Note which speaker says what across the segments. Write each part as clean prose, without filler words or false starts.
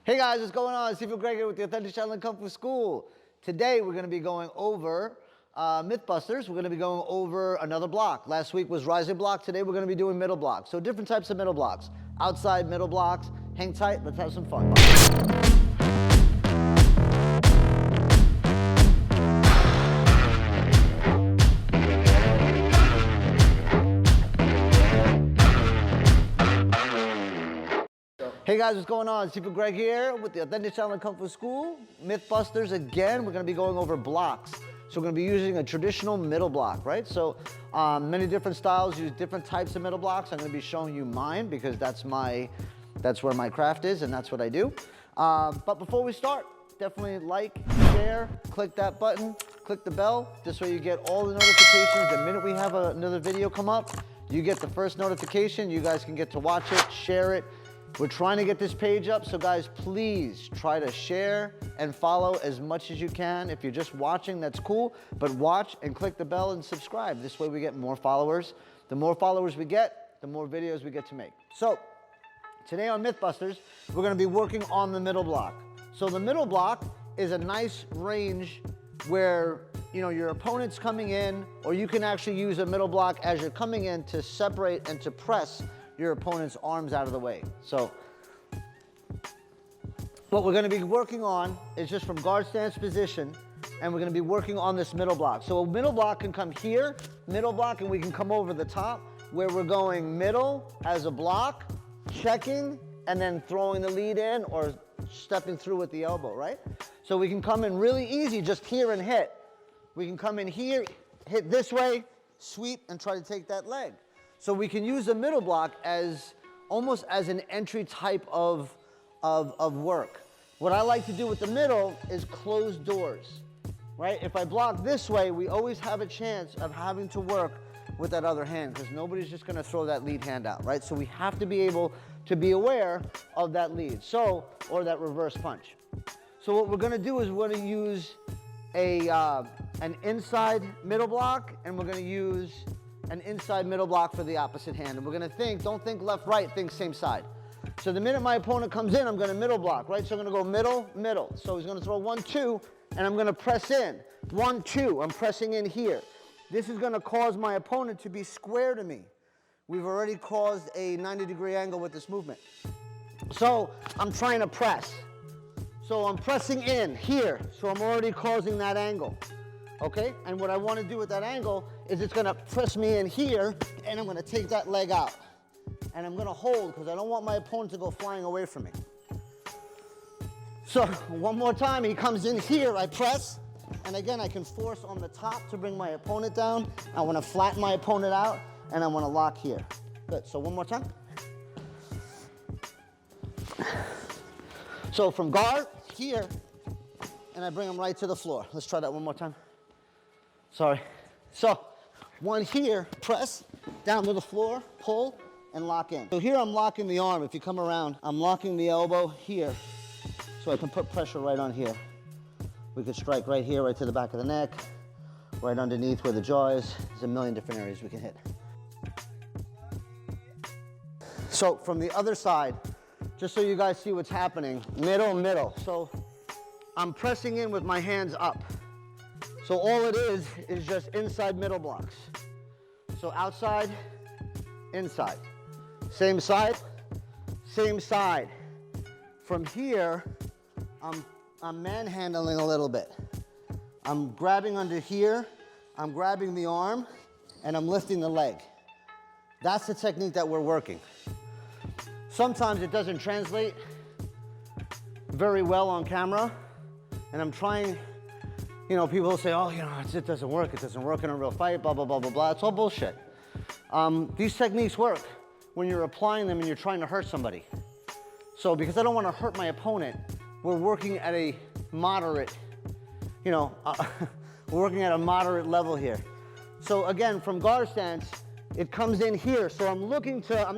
Speaker 1: Hey guys, what's going on? Shifu Gregg here with the Authentic Shaolin Kung Fu School. Today we're going to be going over Mythbusters. We're going to be going over another block. Last week was rising block. Today we're going to be doing middle blocks. So different types of middle blocks. Outside middle blocks. Hang tight. Let's have some fun. Hey guys, what's going on? Shifu Gregg here with the Authentic Shaolin Kung Fu School. Mythbusters again. We're going to be going over blocks. So we're going to be using a traditional middle block, right? So many different styles use different types of middle blocks. I'm going to be showing you mine because that's where my craft is and that's what I do. But before we start, definitely like, share, click that button, click the bell. This way you get all the notifications. The minute we have another video come up, you get the first notification. You guys can get to watch it, share it. We're trying to get this page up, so guys, please try to share and follow as much as you can. If you're just watching, that's cool, but watch and click the bell and subscribe. This way we get more followers. The more followers we get, the more videos we get to make. So today on Mythbusters, we're gonna be working on the middle block. So the middle block is a nice range where your opponent's coming in, or you can actually use a middle block as you're coming in to separate and to press your opponent's arms out of the way. So what we're gonna be working on is just from guard stance position, and we're gonna be working on this middle block. So a middle block can come here, middle block, and we can come over the top where we're going middle as a block, checking, and then throwing the lead in or stepping through with the elbow, right? So we can come in really easy, just here and hit. We can come in here, hit this way, sweep, and try to take that leg. So we can use the middle block as almost as an entry type of work. What I like to do with the middle is close doors, right? If I block this way, we always have a chance of having to work with that other hand because nobody's just gonna throw that lead hand out, right? So we have to be able to be aware of that lead, or that reverse punch. So what we're gonna do is we're gonna use an inside middle block, and we're gonna use an inside middle block for the opposite hand. And we're gonna don't think left, right, think same side. So the minute my opponent comes in, I'm gonna middle block, right? So I'm gonna go middle, middle. So he's gonna throw 1, 2, and I'm gonna press in. 1, 2, I'm pressing in here. This is gonna cause my opponent to be square to me. We've already caused a 90-degree angle with this movement. So I'm trying to press. So I'm pressing in here. So I'm already causing that angle. Okay, and what I want to do with that angle is it's going to press me in here, and I'm going to take that leg out. And I'm going to hold because I don't want my opponent to go flying away from me. So one more time, he comes in here, I press, and again I can force on the top to bring my opponent down. I want to flatten my opponent out, and I want to lock here. Good, so one more time. So from guard, here, and I bring him right to the floor. Let's try that one more time. Sorry. So, one here, press, down to the floor, pull, and lock in. So here I'm locking the arm. If you come around, I'm locking the elbow here, so I can put pressure right on here. We could strike right here, right to the back of the neck, right underneath where the jaw is. There's a million different areas we can hit. So from the other side, just so you guys see what's happening, middle, middle. So I'm pressing in with my hands up. So all it is just inside middle blocks. So outside, inside. Same side, same side. From here, I'm manhandling a little bit. I'm grabbing under here, I'm grabbing the arm, and I'm lifting the leg. That's the technique that we're working. Sometimes it doesn't translate very well on camera, and I'm trying. People say, oh, it doesn't work in a real fight, blah, blah, blah, blah, blah. It's all bullshit. These techniques work when you're applying them and you're trying to hurt somebody. So because I don't want to hurt my opponent, we're working at a moderate, we're working at a moderate level here. So again, from guard stance, it comes in here. So I'm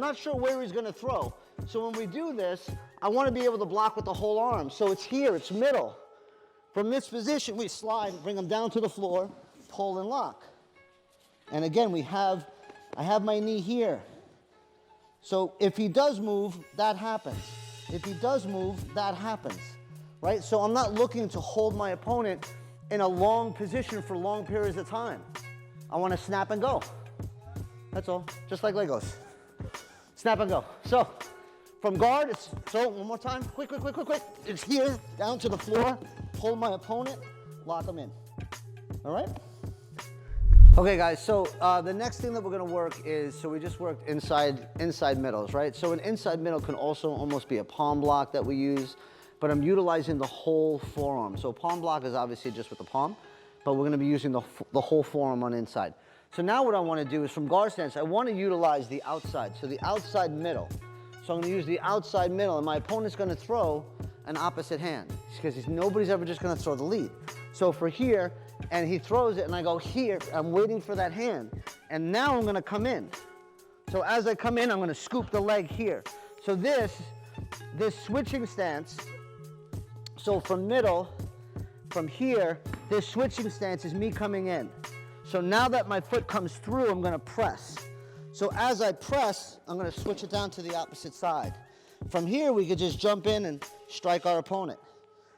Speaker 1: not sure where he's going to throw. So when we do this, I want to be able to block with the whole arm. So it's here, it's middle. From this position, we slide, bring them down to the floor, pull and lock. And again, I have my knee here. So if he does move, that happens. If he does move, that happens, right? So I'm not looking to hold my opponent in a long position for long periods of time. I want to snap and go. That's all, just like Legos. Snap and go. So from guard, one more time, quick. It's here, down to the floor, hold my opponent, lock him in, all right? Okay guys, so the next thing that we're gonna work is, so we just worked inside middles, right? So an inside middle can also almost be a palm block that we use, but I'm utilizing the whole forearm. So palm block is obviously just with the palm, but we're gonna be using the whole forearm on inside. So now what I wanna do is from guard stance, I wanna utilize the outside, so the outside middle. So I'm gonna use the outside middle, and my opponent's gonna throw an opposite hand, because nobody's ever just gonna throw the lead. So for here, and he throws it, and I go here, I'm waiting for that hand. And now I'm gonna come in. So as I come in, I'm gonna scoop the leg here. So this switching stance, so from middle, from here, this switching stance is me coming in. So now that my foot comes through, I'm gonna press. So as I press, I'm gonna switch it down to the opposite side. From here, we could just jump in and strike our opponent.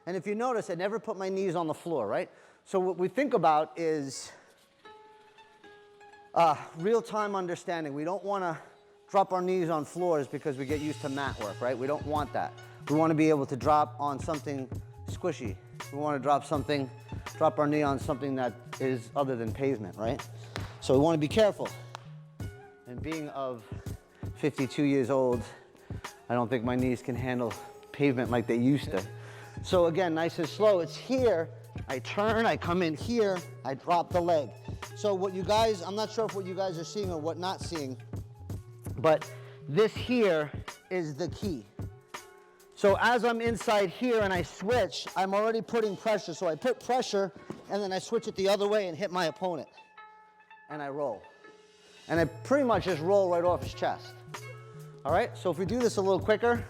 Speaker 1: And if you notice, I never put my knees on the floor, right? So what we think about is real-time understanding. We don't want to drop our knees on floors because we get used to mat work, right? We don't want that. We want to be able to drop on something squishy. We want to drop our knee on something that is other than pavement, right? So we want to be careful. And being of 52 years old, I don't think my knees can handle pavement like they used to. So again, nice and slow. It's here. I turn, I come in here, I drop the leg. So what you guys, I'm not sure if what you guys are seeing or what not seeing, but this here is the key. So as I'm inside here and I switch, I'm already putting pressure. So I put pressure and then I switch it the other way and hit my opponent. And I roll. And I pretty much just roll right off his chest. All right, so if we do this a little quicker,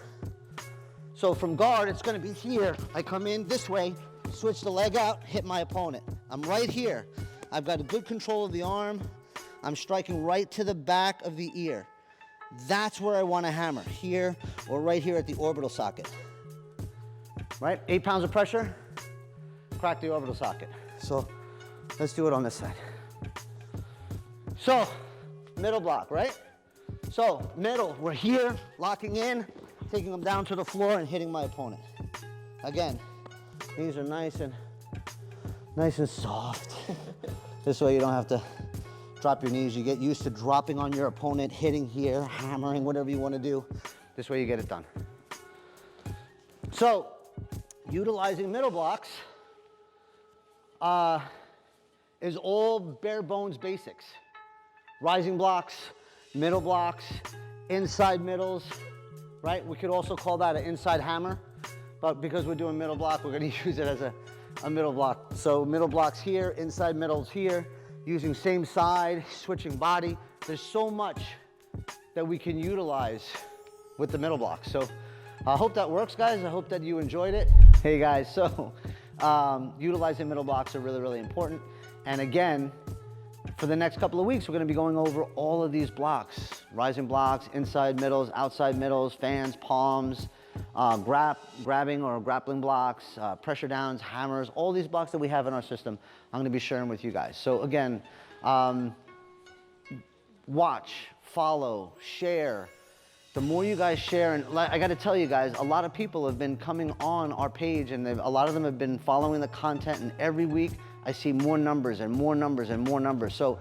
Speaker 1: so from guard, it's gonna be here. I come in this way, switch the leg out, hit my opponent. I'm right here. I've got a good control of the arm. I'm striking right to the back of the ear. That's where I want to hammer, here or right here at the orbital socket. Right? 8 pounds of pressure, crack the orbital socket. So let's do it on this side. So middle block, right? So middle, we're here, locking in, taking them down to the floor and hitting my opponent. Again, knees are nice and soft. This way you don't have to drop your knees. You get used to dropping on your opponent, hitting here, hammering, whatever you want to do. This way you get it done. So, utilizing middle blocks is all bare bones basics. Rising blocks, middle blocks, inside middles, right? We could also call that an inside hammer. But because we're doing middle block, we're gonna use it as a middle block. So middle blocks here, inside middles here, using same side, switching body. There's so much that we can utilize with the middle block. So I hope that works, guys. I hope that you enjoyed it. Hey guys, so utilizing middle blocks are really, really important. And again, for the next couple of weeks, we're gonna be going over all of these blocks, rising blocks, inside middles, outside middles, fans, palms, grabbing or grappling blocks, pressure downs, hammers, all these blocks that we have in our system, I'm gonna be sharing with you guys. So again, watch, follow, share. The more you guys share, and I gotta tell you guys, a lot of people have been coming on our page and a lot of them have been following the content, and every week I see more numbers and more numbers and more numbers. So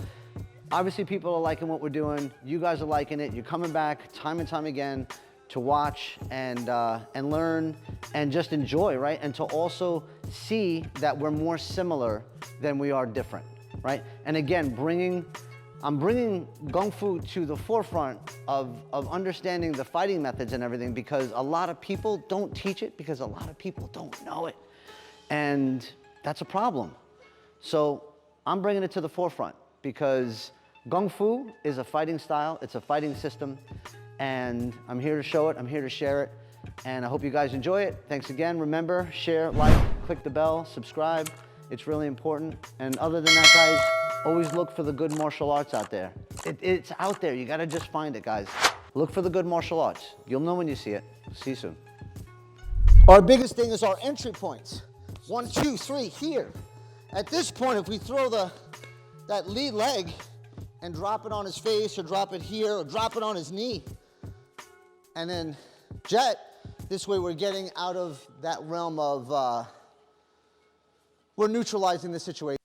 Speaker 1: obviously people are liking what we're doing. You guys are liking it. You're coming back time and time again to watch and learn and just enjoy, right? And to also see that we're more similar than we are different, right? And again, I'm bringing Kung Fu to the forefront of understanding the fighting methods and everything, because a lot of people don't teach it because a lot of people don't know it. And that's a problem. So I'm bringing it to the forefront because Kung Fu is a fighting style, it's a fighting system, and I'm here to show it, I'm here to share it, and I hope you guys enjoy it. Thanks again. Remember, share, like, click the bell, subscribe. It's really important. And other than that, guys, always look for the good martial arts out there. It's out there. You got to just find it, guys. Look for the good martial arts. You'll know when you see it. See you soon. Our biggest thing is our entry points. 1, 2, 3, here. At this point, if we throw that lead leg and drop it on his face, or drop it here, or drop it on his knee, and then jet, this way we're getting out of that realm of, we're neutralizing the situation.